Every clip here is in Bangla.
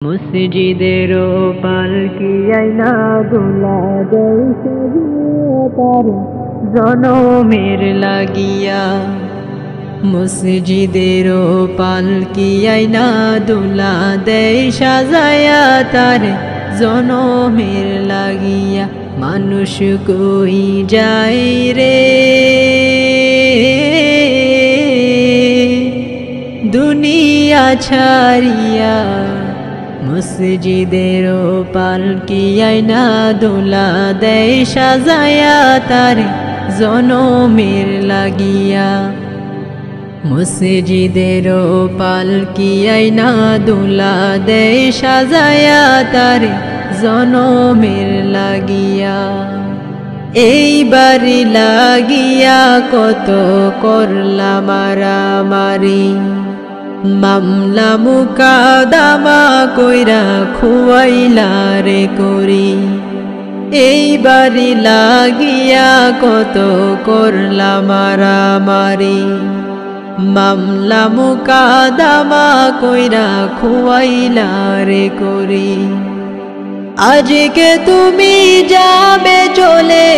মসজিদেরও পালকি আইনা দোলা দেয় সাজিয়ে তার জনমের লাগিয়া। মসজিদেরও পালকি আইনা দোলা দেয় সাজায়া তার জনমের লাগিয়া। মানুষ কই যায় রে দুনিয়া ছাড়িয়া, মসজিদেরও পালকি আইনা দোলা দেয় সাজায়া তার জনমের লাগিয়া। মসজিদেরও পালকি আইনা দোলা দেয় সাজায়া তার জনমের লাগিয়া। এই বাড়ি লাগিয়া কত করলা মারামারি, মামলা মুকাদামা কইরা খুয়াইলা রে করি। এই বাড়ি লাগিয়া কত করলা মারামারি, মামলা মুকাদামা কইরা খুয়াইলা রে করি। আজকে তুমি যাবে চলে,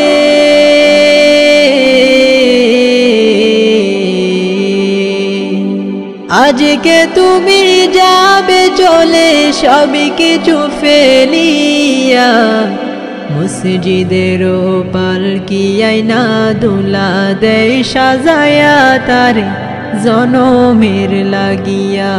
আজকে তুমি যাবে চলে সব কিছু ফেলিয়া। মসজিদেরও পালকি আইনা দোলা দেয় সাজায়া তার জনমের লাগিয়া।